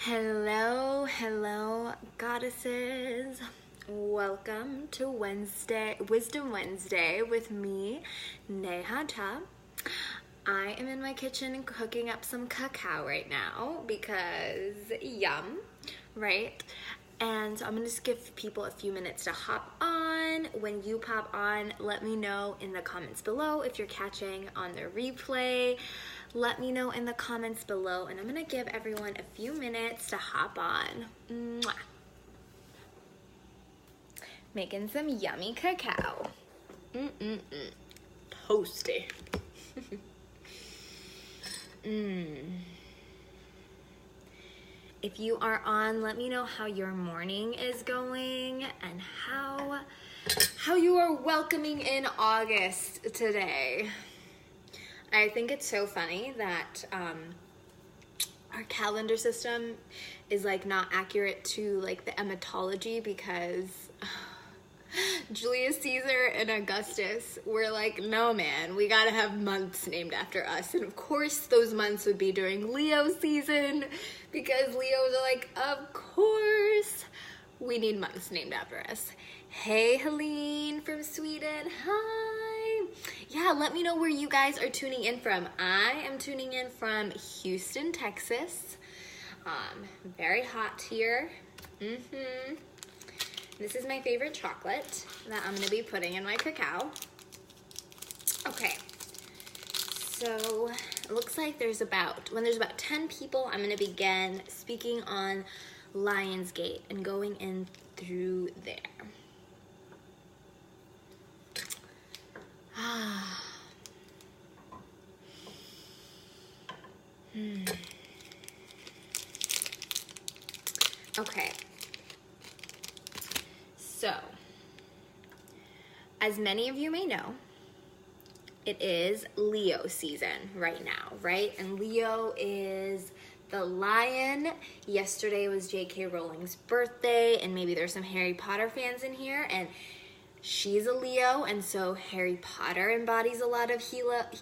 Hello, goddesses. Welcome to Wisdom Wednesday with me, Neha. I am in my kitchen cooking up some cacao right now because yum, right? And so I'm gonna just give people a few minutes to hop on. When you pop on, let me know in the comments below if you're catching on the replay. Let me know in the comments below, and I'm gonna give everyone a few minutes to hop on. Mwah. Making some yummy cacao. Toasty. If you are on, let me know how your morning is going and how you are welcoming in August today. I think it's so funny that our calendar system is like not accurate to like the emetology, because Julius Caesar and Augustus were like, no man, we gotta have months named after us. And of course those months would be during Leo season, because Leos are like, of course we need months named after us. Hey Helene from Sweden, hi. Yeah, let me know where you guys are tuning in from. I am tuning in from Houston, Texas. Very hot here. This is my favorite chocolate that I'm gonna be putting in my cacao. Okay, so it looks like when there's about 10 people, I'm gonna begin speaking on Lionsgate and going in through there. Okay, so as many of you may know, it is Leo season right now, right? And Leo is the lion. Yesterday was J.K. Rowling's birthday, and maybe there's some Harry Potter fans in here, and she's a Leo, and so Harry Potter embodies a lot of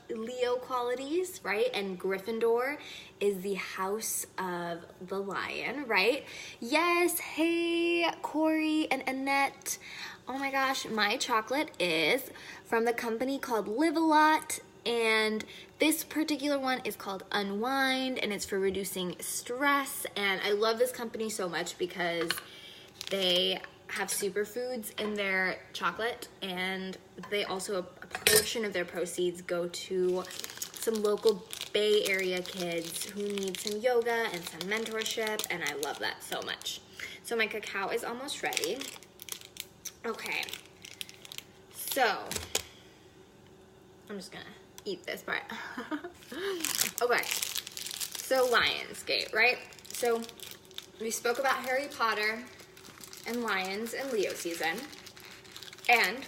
Leo qualities, right? And Gryffindor is the house of the lion, right? Yes, hey, Corey and Annette. Oh my gosh, my chocolate is from the company called Live a Lot, and this particular one is called Unwind, and it's for reducing stress. And I love this company so much because they have superfoods in their chocolate, and they also, a portion of their proceeds go to some local Bay Area kids who need some yoga and some mentorship, and I love that so much. So my cacao is almost ready. Okay, so I'm just gonna eat this part. Okay, so Lionsgate, right? So we spoke about Harry Potter and lions and Leo season, and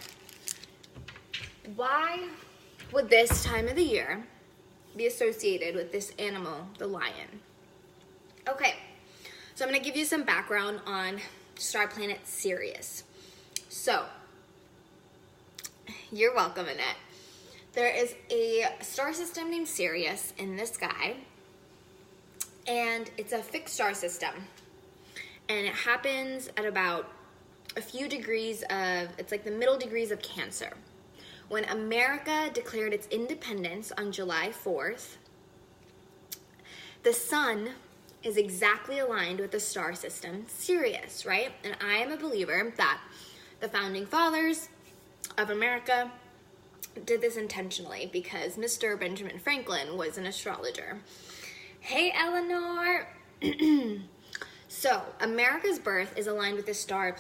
why would this time of the year be associated with this animal, the lion? Okay, so I'm going to give you some background on star planet Sirius. So, you're welcome, Annette. There is a star system named Sirius in the sky, and it's a fixed star system. And it happens at about a few degrees of, it's like the middle degrees of Cancer. When America declared its independence on July 4th, the sun is exactly aligned with the star system Sirius, right? And I am a believer that the founding fathers of America did this intentionally because Mr. Benjamin Franklin was an astrologer. Hey, Eleanor! So, America's birth is aligned with the star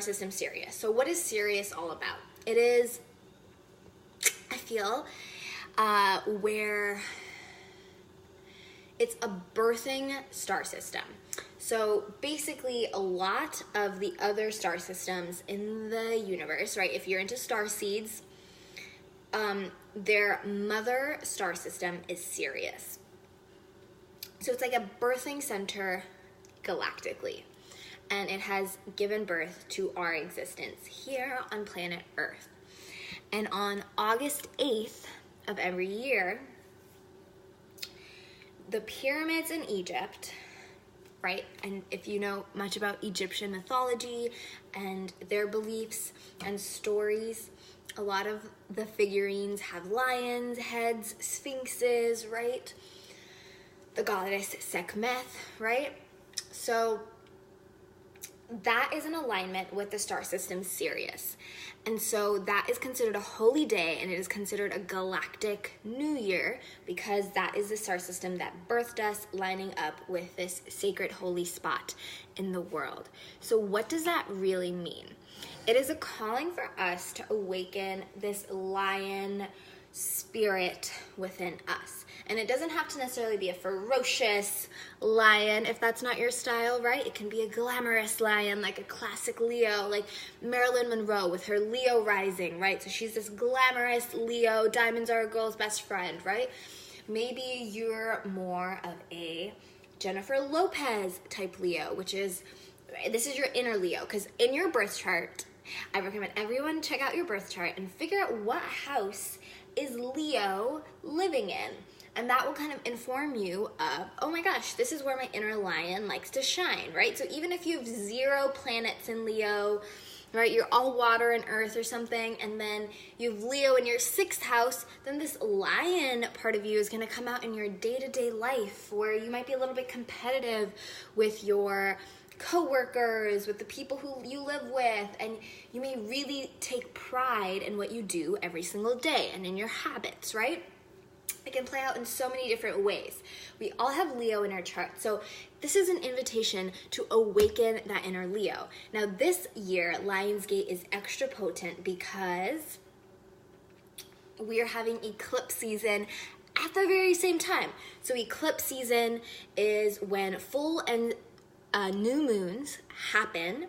system Sirius. So what is Sirius all about? It is, I feel, where it's a birthing star system. So basically a lot of the other star systems in the universe, right? If you're into star seeds, their mother star system is Sirius. So it's like a birthing center galactically, and it has given birth to our existence here on planet Earth. And on August 8th of every year, the pyramids in Egypt right? And if you know much about Egyptian mythology and their beliefs and stories, a lot of the figurines have lions, heads, sphinxes, right? The goddess Sekhmet, right? So that is in alignment with the star system Sirius. And so that is considered a holy day, and it is considered a galactic new year because that is the star system that birthed us, lining up with this sacred holy spot in the world. So what does that really mean? It is a calling for us to awaken this lion spirit within us. And it doesn't have to necessarily be a ferocious lion if that's not your style, right? It can be a glamorous lion, like a classic Leo, like Marilyn Monroe with her Leo rising, right? So she's this glamorous Leo, diamonds are a girl's best friend, right? Maybe you're more of a Jennifer Lopez type Leo, this is your inner Leo, because in your birth chart, I recommend everyone check out your birth chart and figure out what house is Leo living in. And that will kind of inform you of, oh my gosh, this is where my inner lion likes to shine, right? So even if you have 0 planets in Leo, right, you're all water and earth or something, and then you have Leo in your 6th house, then this lion part of you is going to come out in your day-to-day life where you might be a little bit competitive with your co-workers, with the people who you live with, and you may really take pride in what you do every single day and in your habits, right? It can play out in so many different ways. We all have Leo in our chart. So this is an invitation to awaken that inner Leo. Now this year, Lionsgate is extra potent because we are having eclipse season at the very same time. So eclipse season is when full and new moons happen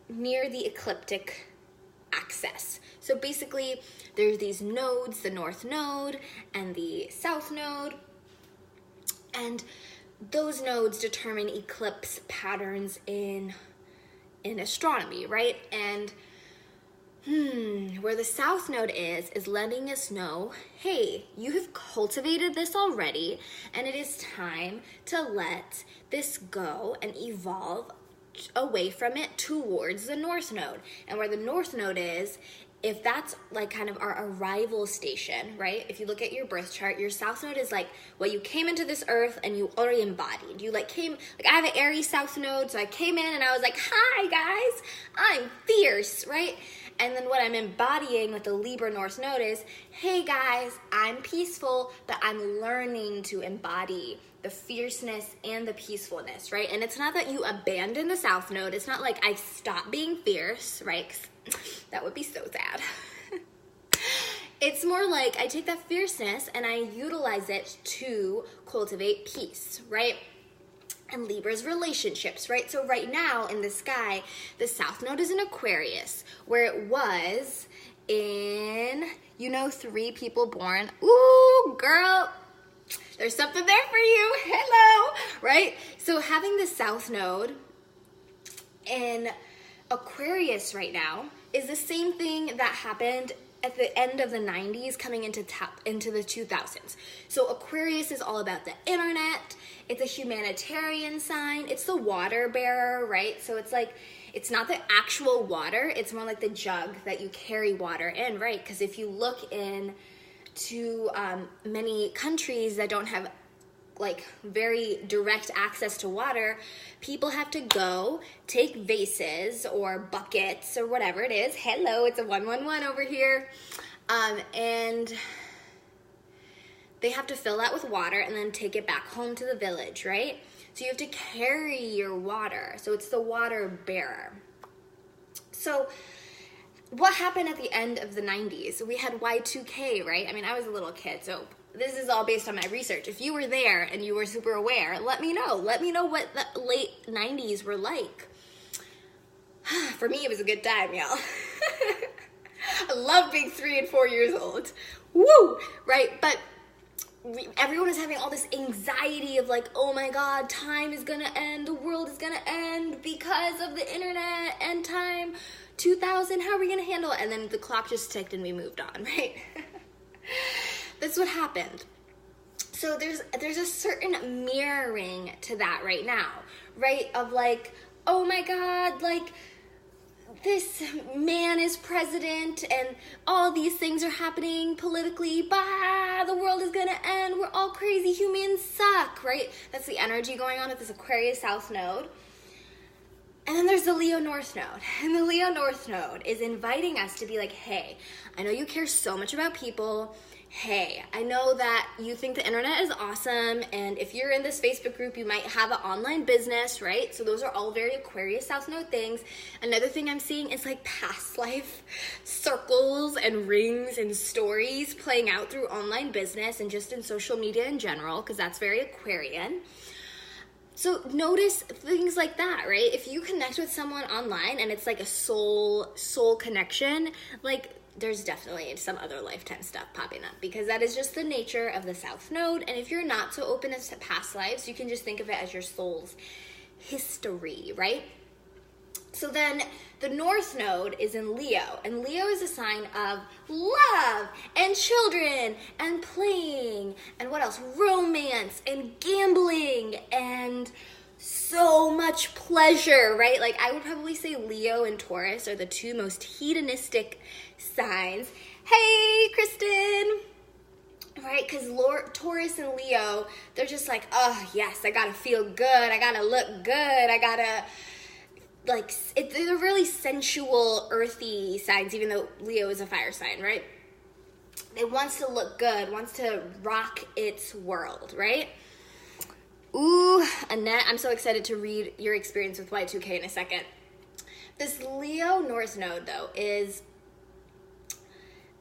near the ecliptic axis. So basically, there's these nodes, the North Node and the South Node, and those nodes determine eclipse patterns in astronomy, right? And where the South Node is letting us know, hey, you have cultivated this already, and it is time to let this go and evolve away from it towards the North Node. And where the North Node is, if that's like kind of our arrival station, right? If you look at your birth chart, your South Node is like, well, you came into this earth and you already embodied. You like came, like I have an Aries South Node, so I came in and I was like, hi guys, I'm fierce, right? And then what I'm embodying with the Libra North Node is, hey guys, I'm peaceful, but I'm learning to embody the fierceness and the peacefulness, right? And it's not that you abandon the South Node. It's not like I stop being fierce, right? 'Cause that would be so sad. It's more like I take that fierceness and I utilize it to cultivate peace, right? And Libra's relationships, right? So right now in the sky, the South Node is in Aquarius, where it was in, 3 people born. Ooh, girl, there's something there for you. Hello, right? So having the South Node in Aquarius right now is the same thing that happened at the end of the 90s coming into the 2000s. So Aquarius is all about the internet. It's a humanitarian sign. It's the water bearer, right? So it's like, it's not the actual water. It's more like the jug that you carry water in, right? Because if you look into many countries that don't have like very direct access to water, people have to go take vases or buckets or whatever it is. Hello, it's a 111 over here. And they have to fill that with water and then take it back home to the village, right? So you have to carry your water. So it's the water bearer. So what happened at the end of the 90s? We had Y2K, right? I mean, I was a little kid, so this is all based on my research. If you were there and you were super aware, let me know. Let me know what the late 90s were like. For me, it was a good time, y'all. I love being 3 and 4 years old. Woo! Right? But everyone was having all this anxiety of like, oh my God, time is gonna end. The world is gonna end because of the internet and time. 2000, how are we gonna handle it? And then the clock just ticked and we moved on, right? That's what happened. So there's a certain mirroring to that right now, right? Of like, oh my God, like this man is president and all these things are happening politically. Bah, the world is gonna end. We're all crazy. Humans suck, right? That's the energy going on with this Aquarius South Node. And then there's the Leo North Node. And the Leo North Node is inviting us to be like, hey, I know you care so much about people. Hey, I know that you think the internet is awesome, and if you're in this Facebook group, you might have an online business, right? So those are all very Aquarius South Node things. Another thing I'm seeing is like past life circles and rings and stories playing out through online business and just in social media in general, because that's very Aquarian. So notice things like that, right? If you connect with someone online and it's like a soul connection, like there's definitely some other lifetime stuff popping up, because that is just the nature of the South Node. And if you're not so open as to past lives, you can just think of it as your soul's history, right? So then the North Node is in Leo, and Leo is a sign of love and children and playing and what else? Romance and gambling and so much pleasure, right? Like I would probably say Leo and Taurus are the two most hedonistic signs. Hey, Kristen! Right? Because Taurus and Leo, they're just like, oh, yes, I gotta feel good. I gotta look good. I gotta, like, they're really sensual, earthy signs, even though Leo is a fire sign, right? It wants to look good, wants to rock its world, right? Ooh, Annette, I'm so excited to read your experience with Y2K in a second. This Leo North Node, though, is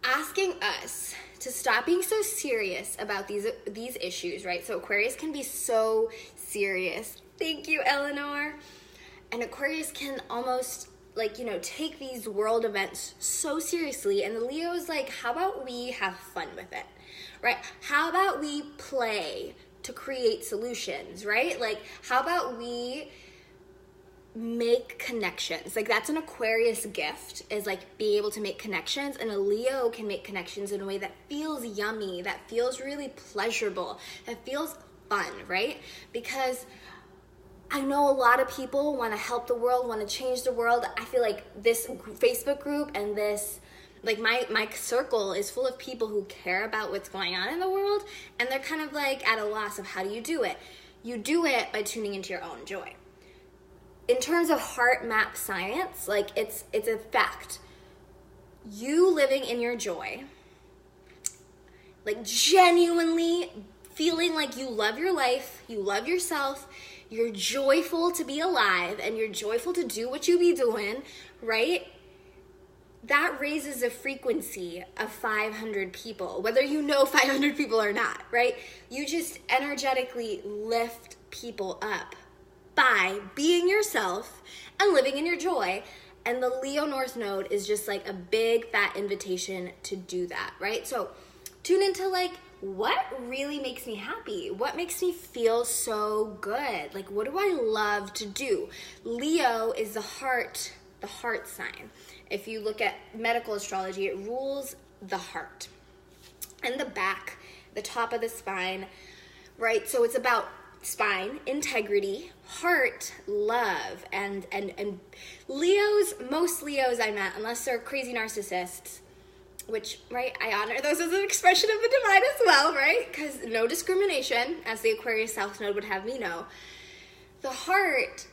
asking us to stop being so serious about these issues, right? So Aquarius can be so serious. Thank you, Eleanor. And Aquarius can almost, like, you know, take these world events so seriously. And the Leo is like, how about we have fun with it, right? How about we play to create solutions, right? Like, how about we make connections? Like, that's an Aquarius gift, is like being able to make connections, and a Leo can make connections in a way that feels yummy, that feels really pleasurable, that feels fun, right? Because I know a lot of people want to help the world, want to change the world. I feel like this Facebook group and this, like my circle is full of people who care about what's going on in the world, and they're kind of like at a loss of how do you do it. You do it by tuning into your own joy. In terms of heart map science, like it's a fact. You living in your joy, like genuinely feeling like you love your life, you love yourself, you're joyful to be alive, and you're joyful to do what you be doing, right? That raises a frequency of 500 people, whether you know 500 people or not, right? You just energetically lift people up by being yourself and living in your joy. And the Leo North Node is just like a big fat invitation to do that, right? So tune into like, what really makes me happy? What makes me feel so good? Like, what do I love to do? Leo is the heart sign. If you look at medical astrology, it rules the heart and the back, the top of the spine, right? So it's about spine, integrity, heart, love, and Leos, most Leos I met, unless they're crazy narcissists, which, right, I honor those as an expression of the divine as well, right? Because no discrimination, as the Aquarius South Node would have me know. The heart,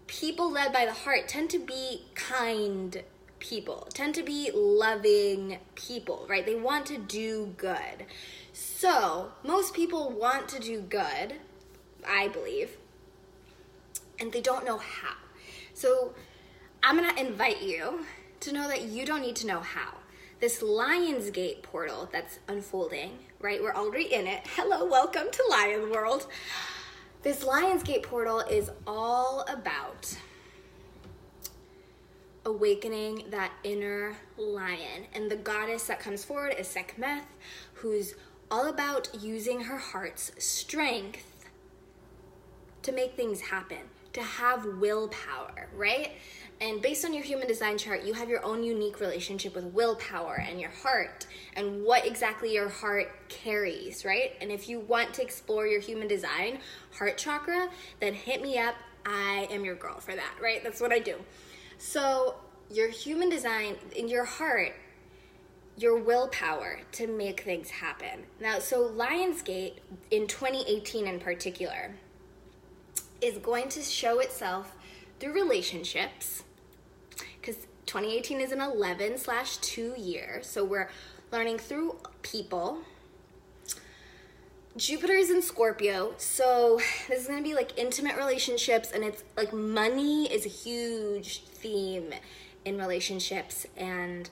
people led by the heart tend to be kind people, tend to be loving people, right? They want to do good. So most people want to do good, I believe, and they don't know how. So I'm going to invite you to know that you don't need to know how. This Lionsgate portal that's unfolding, right? We're already in it. Hello, welcome to Lion World. This Lionsgate portal is all about awakening that inner lion. And the goddess that comes forward is Sekhmet, who's all about using her heart's strength to make things happen, to have willpower, right? And based on your human design chart, you have your own unique relationship with willpower and your heart and what exactly your heart carries, right? And if you want to explore your human design heart chakra, then hit me up. I am your girl for that, right? That's what I do. So your human design in your heart, your willpower to make things happen. Now, so Lionsgate in 2018 in particular is going to show itself through relationships, because 2018 is an 11/2 year, so we're learning through people. Jupiter is in Scorpio, so this is going to be like intimate relationships, and it's like money is a huge theme in relationships and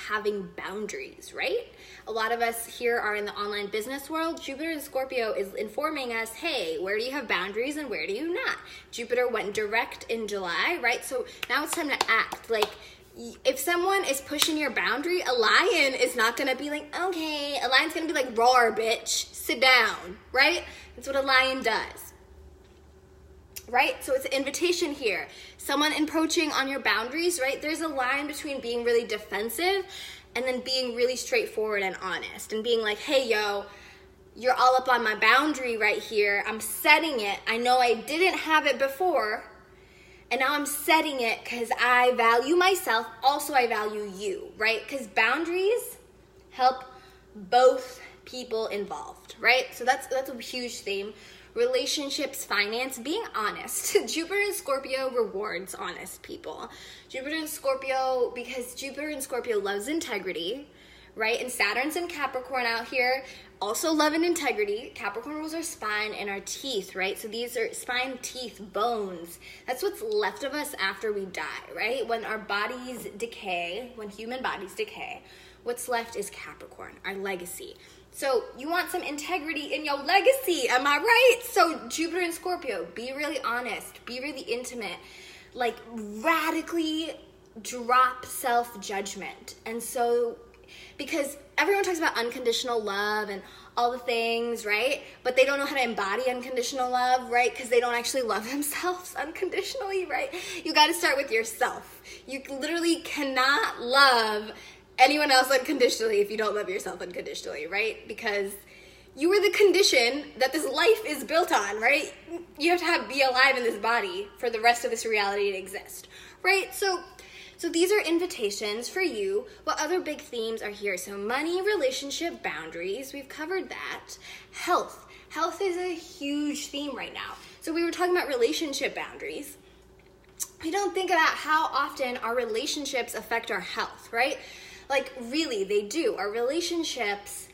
having boundaries, right? A lot of us here are in the online business world. Jupiter in Scorpio is informing us, hey, where do you have boundaries and where do you not? Jupiter went direct in July, right? So now it's time to act. Like, if someone is pushing your boundary, a lion is not gonna be like, okay, a lion's gonna be like, roar, bitch, sit down, right? That's what a lion does, right? So it's an invitation here. Someone encroaching on your boundaries, right? There's a line between being really defensive and then being really straightforward and honest and being like, hey, yo, you're all up on my boundary right here. I'm setting it. I know I didn't have it before, and now I'm setting it because I value myself. Also, I value you, right? Because boundaries help both people involved, right? So that's a huge theme. Relationships, finance, being honest. Jupiter in Scorpio rewards honest people. Jupiter in Scorpio, because Jupiter in Scorpio loves integrity, right? And Saturn's in Capricorn out here, also love and integrity. Capricorn rules our spine and our teeth, right? So these are spine, teeth, bones. That's what's left of us after we die, right? When our bodies decay, when human bodies decay, what's left is Capricorn, our legacy. So you want some integrity in your legacy, am I right? So Jupiter in Scorpio, be really honest, be really intimate, like radically drop self-judgment. And so, because everyone talks about unconditional love and all the things, right? But they don't know how to embody unconditional love, right? Because they don't actually love themselves unconditionally, right? You got to start with yourself. You literally cannot love anyone else unconditionally if you don't love yourself unconditionally, right? Because you are the condition that this life is built on, right? You have to be alive in this body for the rest of this reality to exist, right? So these are invitations for you. What other big themes are here? So money, relationship, boundaries, we've covered that. Health. Health is a huge theme right now. So we were talking about relationship boundaries. We don't think about how often our relationships affect our health, right? Like, really, they do. Our relationships,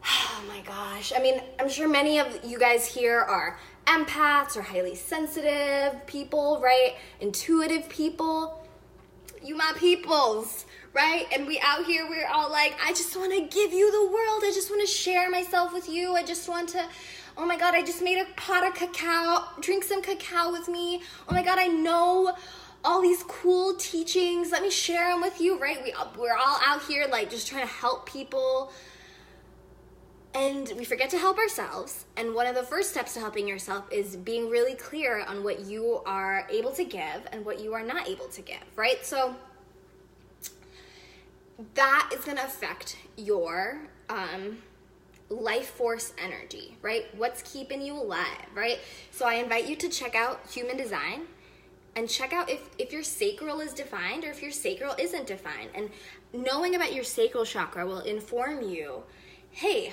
oh my gosh. I mean, I'm sure many of you guys here are empaths or highly sensitive people, right? Intuitive people. You my peoples, right? And we out here, we're all like, I just want to give you the world. I just want to share myself with you. I just want to, oh my God, I just made a pot of cacao. Drink some cacao with me. Oh my God, I know all these cool teachings. Let me share them with you, right? We're all out here like just trying to help people. And we forget to help ourselves. And one of the first steps to helping yourself is being really clear on what you are able to give and what you are not able to give, right? So that is going to affect your life force energy, right? What's keeping you alive, right? So I invite you to check out Human Design and check out if your sacral is defined or if your sacral isn't defined. And knowing about your sacral chakra will inform you, hey,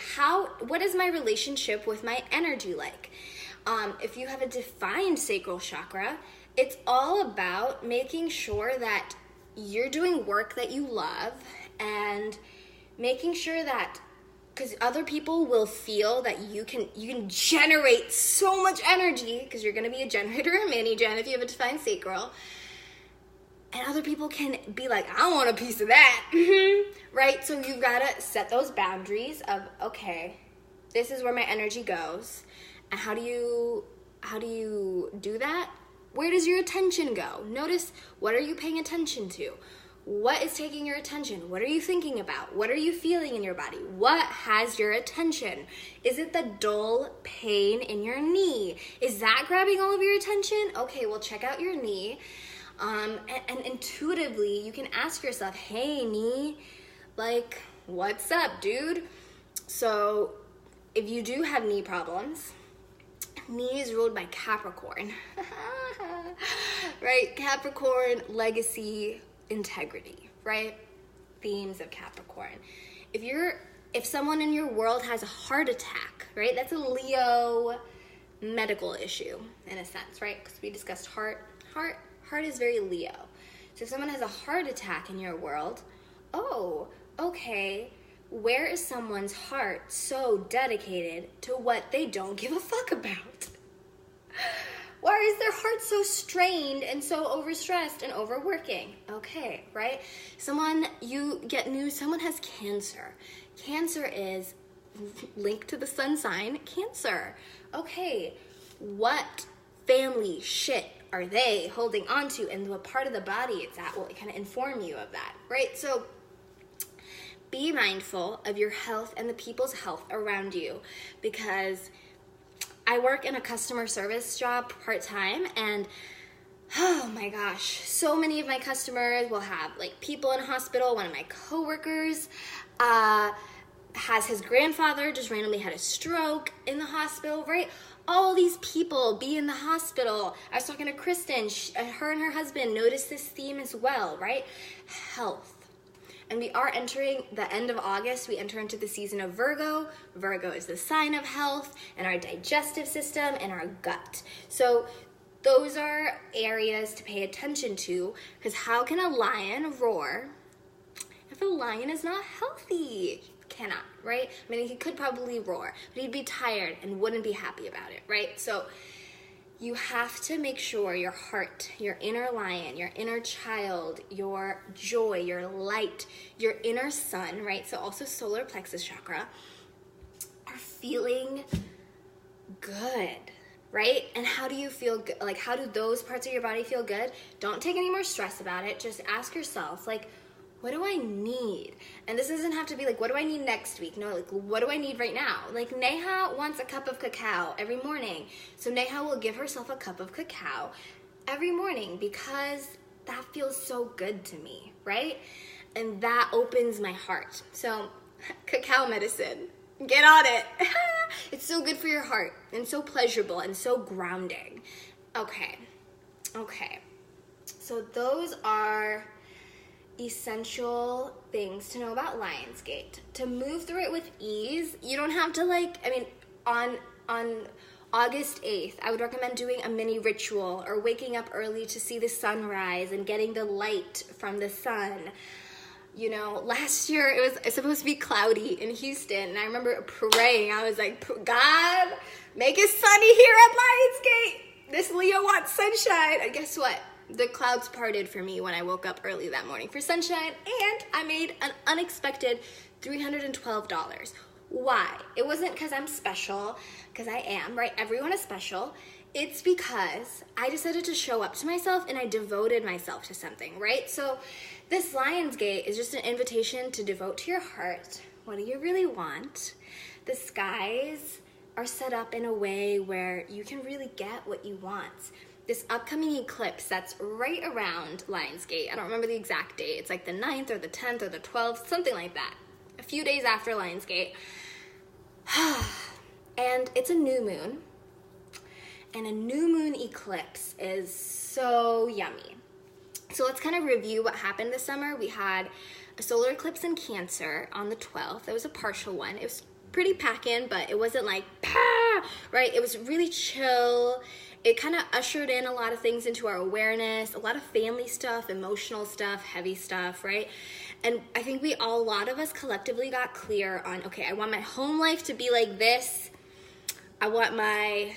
what is my relationship with my energy like? If you have a defined sacral chakra, it's all about making sure that you're doing work that you love and making sure that, because other people will feel that you can generate so much energy, because you're going to be a generator or a mini gen if you have a defined sacral. And other people can be like, I want a piece of that, right? So you've got to set those boundaries of, okay, this is where my energy goes. And how do you do that? Where does your attention go? Notice, what are you paying attention to? What is taking your attention? What are you thinking about? What are you feeling in your body? What has your attention? Is it the dull pain in your knee? Is that grabbing all of your attention? Okay, well, check out your knee. And intuitively, you can ask yourself, hey, me, like, what's up, dude? So if you do have knee problems, knee is ruled by Capricorn, right? Capricorn, legacy, integrity, right? Themes of Capricorn. If someone in your world has a heart attack, right? That's a Leo medical issue in a sense, right? Because we discussed heart is very Leo. So if someone has a heart attack in your world, oh, okay, where is someone's heart so dedicated to what they don't give a fuck about? Why is their heart so strained and so overstressed and overworking? Okay, right? You get news, someone has cancer. Cancer is linked to the sun sign, Cancer. Okay, what family shit are they holding on to, and what part of the body it's at will kind of inform you of that, right? So be mindful of your health and the people's health around you, because I work in a customer service job part-time, and oh my gosh, so many of my customers will have like people in a hospital. One of my coworkers has his grandfather just randomly had a stroke in the hospital, right? All these people be in the hospital. I was talking to Kristen, her and her husband noticed this theme as well, right? Health. And we are entering the end of August. We enter into the season of Virgo. Virgo is the sign of health and our digestive system and our gut. So those are areas to pay attention to, because how can a lion roar if a lion is not healthy? Cannot, right? I mean, he could probably roar, but he'd be tired and wouldn't be happy about it, right? So you have to make sure your heart, your inner lion, your inner child, your joy, your light, your inner sun, right? So also solar plexus chakra, are feeling good, right? And how do you feel good? Like, how do those parts of your body feel good? Don't take any more stress about it. Just ask yourself, like, what do I need? And this doesn't have to be like, what do I need next week? No, like, what do I need right now? Like, Neha wants a cup of cacao every morning. So Neha will give herself a cup of cacao every morning because that feels so good to me, right? And that opens my heart. So cacao medicine, get on it. It's so good for your heart and so pleasurable and so grounding. Okay. So those are essential things to know about Lionsgate. To move through it with ease, you don't have to on August 8th, I would recommend doing a mini ritual or waking up early to see the sunrise and getting the light from the sun. You know, last year it was supposed to be cloudy in Houston, and I remember praying. I was like, God, make it sunny here at Lionsgate. This Leo wants sunshine. And guess what? The clouds parted for me when I woke up early that morning for sunshine, and I made an unexpected $312. Why? It wasn't because I'm special, because I am, right? Everyone is special. It's because I decided to show up to myself and I devoted myself to something, right? So this Lionsgate is just an invitation to devote to your heart. What do you really want? The skies are set up in a way where you can really get what you want. This upcoming eclipse that's right around Lionsgate, I don't remember the exact date, it's like the 9th or the 10th or the 12th, something like that, a few days after Lionsgate. And it's a new moon, and a new moon eclipse is so yummy. So let's kind of review what happened this summer. We had a solar eclipse in Cancer on the 12th. It was a partial one. It was pretty pack-in, but it wasn't like, right? It was really chill. It kind of ushered in a lot of things into our awareness, a lot of family stuff, emotional stuff, heavy stuff, right? And I think a lot of us collectively got clear on, okay, I want my home life to be like this. I want my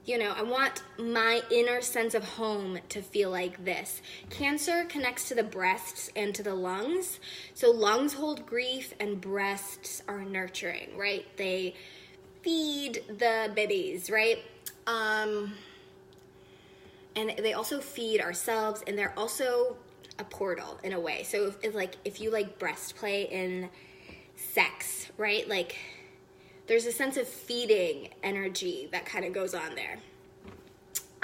inner sense of home to feel like this. Cancer connects to the breasts and to the lungs. So lungs hold grief and breasts are nurturing, right? They feed the babies, right? And they also feed ourselves, and they're also a portal in a way. So if you like breast play in sex, right? Like there's a sense of feeding energy that kind of goes on there.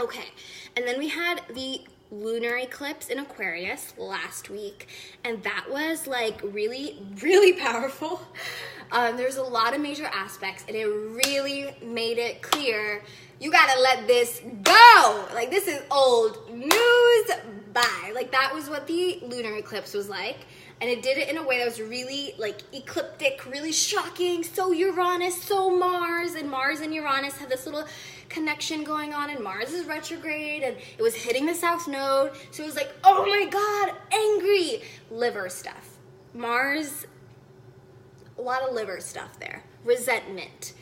Okay, and then we had the lunar eclipse in Aquarius last week, and that was like really, really powerful. There's a lot of major aspects, and it really made it clear you gotta let this go. Like, this is old news. Bye. Like, that was what the lunar eclipse was like. And it did it in a way that was really, like, ecliptic, really shocking. So Uranus, so Mars. And Mars and Uranus had this little connection going on. And Mars is retrograde. And it was hitting the South Node. So it was like, oh my God, angry. Liver stuff. Mars, a lot of liver stuff there. Resentment,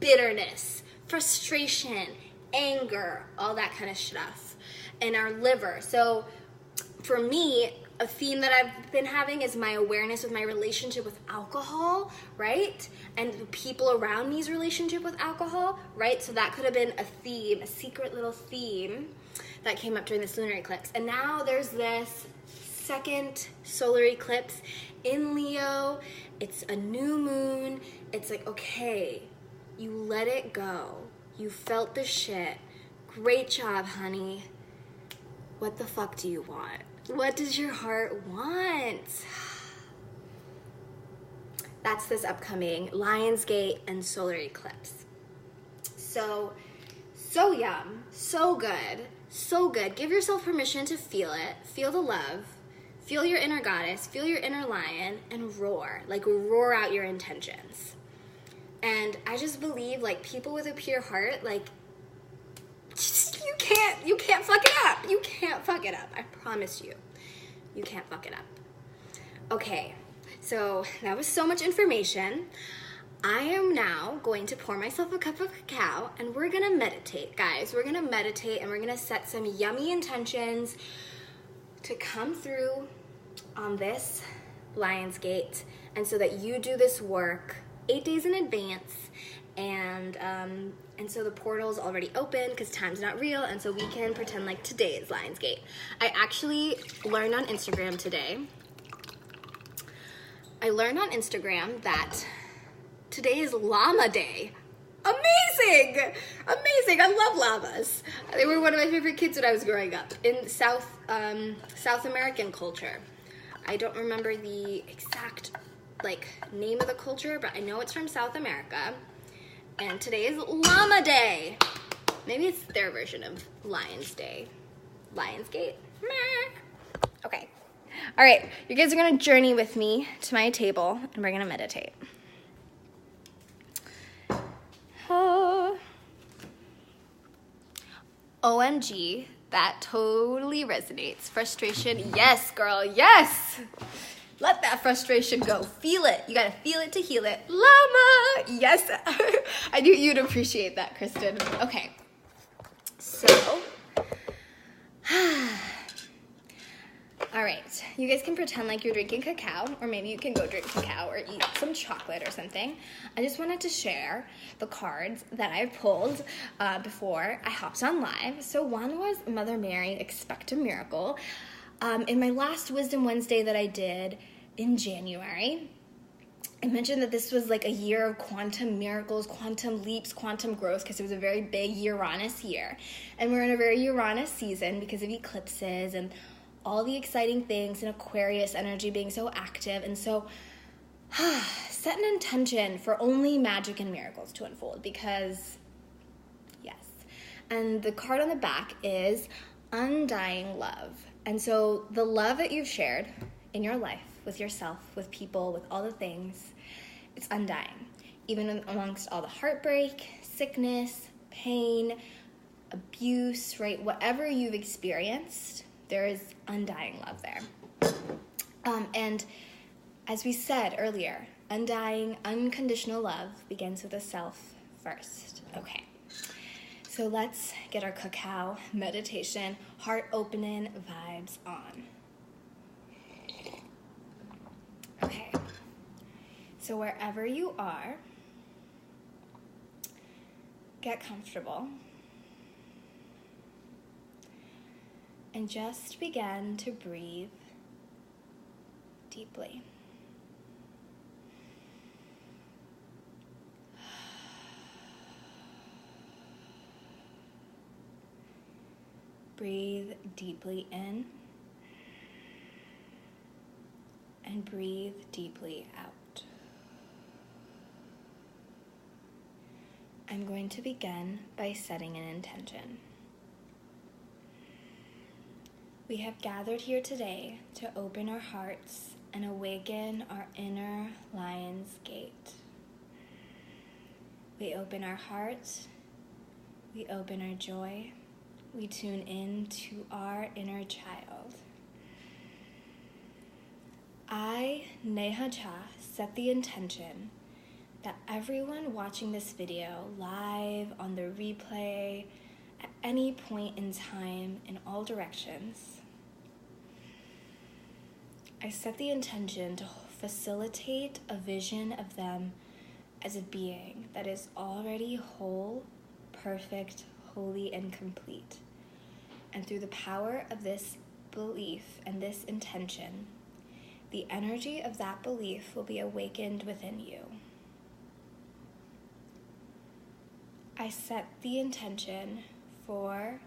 bitterness, frustration, anger, all that kind of stuff. And our liver. So for me, a theme that I've been having is my awareness with my relationship with alcohol, right? And the people around me's relationship with alcohol, right? So that could have been a theme, a secret little theme that came up during this lunar eclipse. And now there's this second solar eclipse in Leo. It's a new moon. It's like, okay, you let it go. You felt the shit. Great job, honey. What the fuck do you want? What does your heart want? That's this upcoming Lionsgate and solar eclipse. So yum, so good, so good. Give yourself permission to feel it. Feel the love. Feel your inner goddess. Feel your inner lion and roar. Like, roar out your intentions. And I just believe, like, people with a pure heart, like, you can't fuck it up. You can't fuck it up. I promise you. You can't fuck it up. Okay, so that was so much information. I am now going to pour myself a cup of cacao, and we're gonna meditate, guys. We're gonna meditate, and we're gonna set some yummy intentions to come through on this Lionsgate, and so that you do this work 8 days in advance, and so the portal's already open because time's not real, and so we can pretend like today is Lionsgate. I actually learned on Instagram today. I learned on Instagram that today is Llama Day. Amazing! Amazing! I love llamas. They were one of my favorite kids when I was growing up in South American culture. I don't remember the exact name of the culture, but I know it's from South America. And today is Llama Day. Maybe it's their version of Lion's Day. Lionsgate? Meh. Okay. All right. You guys are going to journey with me to my table, and we're going to meditate. Oh. OMG. That totally resonates. Frustration. Yes, girl. Yes. Let that frustration go. Feel it. You gotta feel it to heal it. Llama! Yes. I knew you'd appreciate that, Kristen. Okay. So. All right. You guys can pretend like you're drinking cacao, or maybe you can go drink cacao or eat some chocolate or something. I just wanted to share the cards that I pulled before I hopped on live. So one was Mother Mary, Expect a Miracle. In my last Wisdom Wednesday that I did in January, I mentioned that this was like a year of quantum miracles, quantum leaps, quantum growth, because it was a very big Uranus year. And we're in a very Uranus season because of eclipses and all the exciting things and Aquarius energy being so active. And so set an intention for only magic and miracles to unfold, because yes. And the card on the back is Undying Love. And so the love that you've shared in your life, with yourself, with people, with all the things, it's undying. Even amongst all the heartbreak, sickness, pain, abuse, right? Whatever you've experienced, there is undying love there. And as we said earlier, undying, unconditional love begins with the self first. Okay. So let's get our cacao meditation, heart opening vibes on. Okay. So wherever you are, get comfortable and just begin to breathe deeply. Breathe deeply in and breathe deeply out. I'm going to begin by setting an intention. We have gathered here today to open our hearts and awaken our inner lion's gate. We open our hearts, we open our joy, we tune in to our inner child. I, Neha Cha, set the intention that everyone watching this video live, on the replay, at any point in time, in all directions, I set the intention to facilitate a vision of them as a being that is already whole, perfect, holy, and complete. And through the power of this belief and this intention, the energy of that belief will be awakened within you. I set the intention for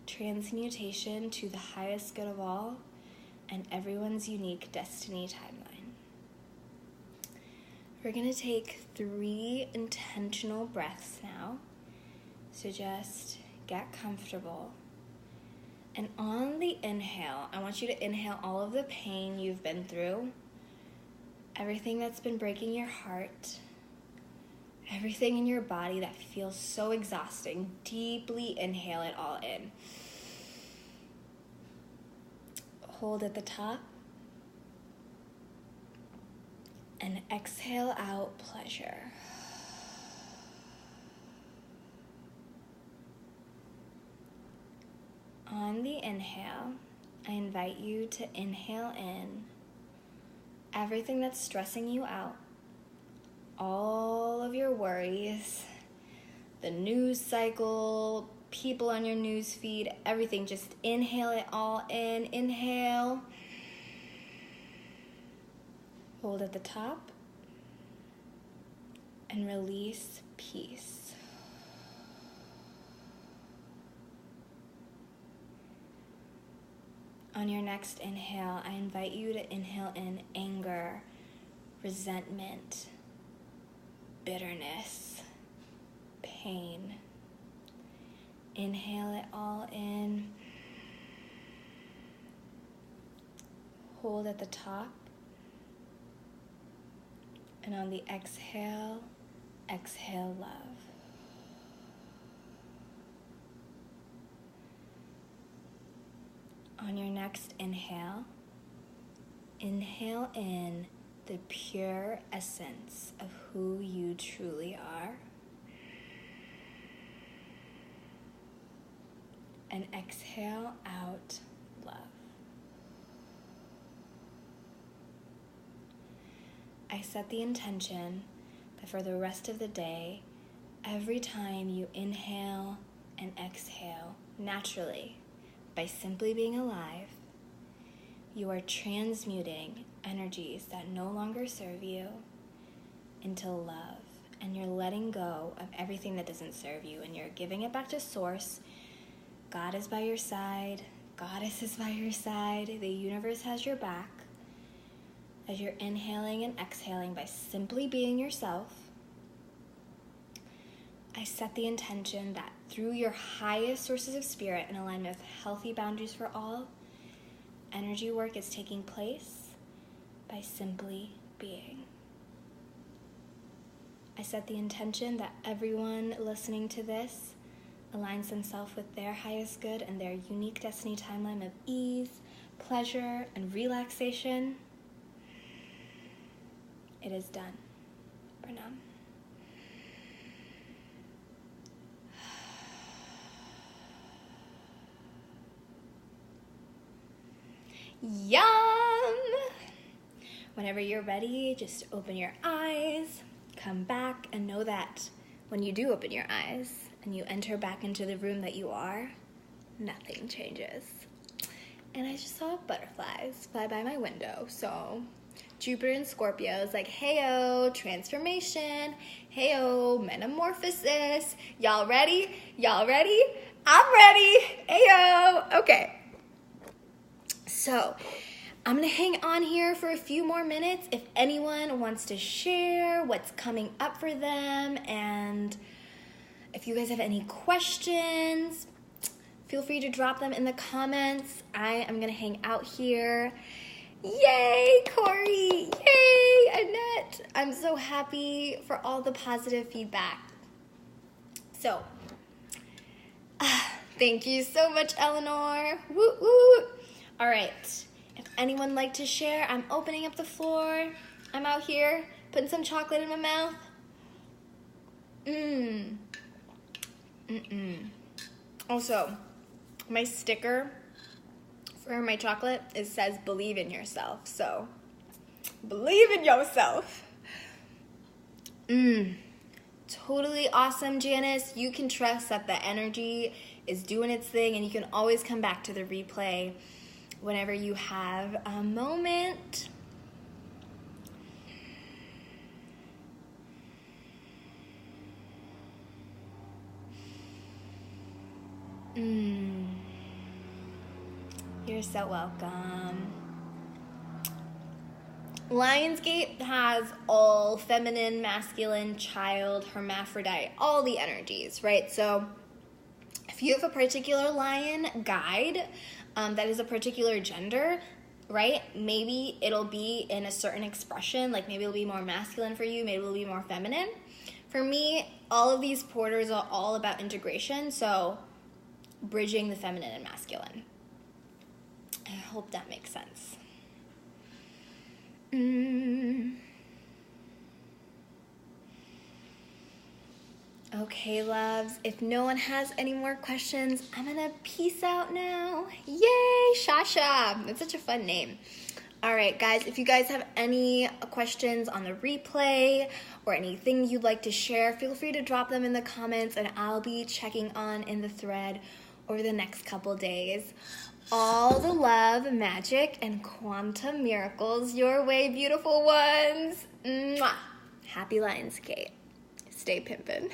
transmutation to the highest good of all and everyone's unique destiny timeline. We're going to take 3 intentional breaths now. So just get comfortable. And on the inhale, I want you to inhale all of the pain you've been through, everything that's been breaking your heart, everything in your body that feels so exhausting. Deeply inhale it all in. Hold at the top. And exhale out pleasure. On the inhale, I invite you to inhale in everything that's stressing you out, all of your worries, the news cycle, people on your news feed, everything. Just inhale it all in. Inhale. Hold at the top. And release peace. On your next inhale, I invite you to inhale in anger, resentment, bitterness, pain. Inhale it all in. Hold at the top. And on the exhale, exhale love. On your next inhale, inhale in the pure essence of who you truly are. And exhale out love. I set the intention that for the rest of the day, every time you inhale and exhale naturally, by simply being alive, you are transmuting energies that no longer serve you into love. And you're letting go of everything that doesn't serve you. And you're giving it back to source. God is by your side. Goddess is by your side. The universe has your back. As you're inhaling and exhaling by simply being yourself, I set the intention that through your highest sources of spirit in alignment with healthy boundaries for all, energy work is taking place by simply being. I set the intention that everyone listening to this aligns themselves with their highest good and their unique destiny timeline of ease, pleasure, and relaxation. It is done. Pranam. Yum! Whenever you're ready, just open your eyes, come back, and know that when you do open your eyes and you enter back into the room that you are, nothing changes. And I just saw butterflies fly by my window, so Jupiter and Scorpio is like, heyo, transformation, heyo, metamorphosis. Y'all ready? Y'all ready? I'm ready. Ayo. Okay. So, I'm gonna hang on here for a few more minutes if anyone wants to share what's coming up for them, and if you guys have any questions, feel free to drop them in the comments. I am gonna hang out here. Yay, Corey! Yay, Annette! I'm so happy for all the positive feedback. So, thank you so much, Eleanor. Woo woo! All right, if anyone would like to share, I'm opening up the floor. I'm out here putting some chocolate in my mouth. Also, my sticker for my chocolate, it says believe in yourself. So, believe in yourself. Totally awesome, Janice. You can trust that the energy is doing its thing, and you can always come back to the replay whenever you have a moment. You're so welcome. Lionsgate has all feminine, masculine, child, hermaphrodite, all the energies, right? So if you have a particular lion guide that is a particular gender, right? Maybe it'll be in a certain expression, like maybe it'll be more masculine for you, maybe it'll be more feminine. For me, all of these porters are all about integration, so bridging the feminine and masculine. I hope that makes sense. Okay, loves, if no one has any more questions, I'm gonna peace out now. Yay, Shasha. That's such a fun name. All right, guys, if you guys have any questions on the replay or anything you'd like to share, feel free to drop them in the comments, and I'll be checking on in the thread over the next couple days. All the love, magic, and quantum miracles your way, beautiful ones. Mwah. Happy Lionsgate. Stay pimpin'.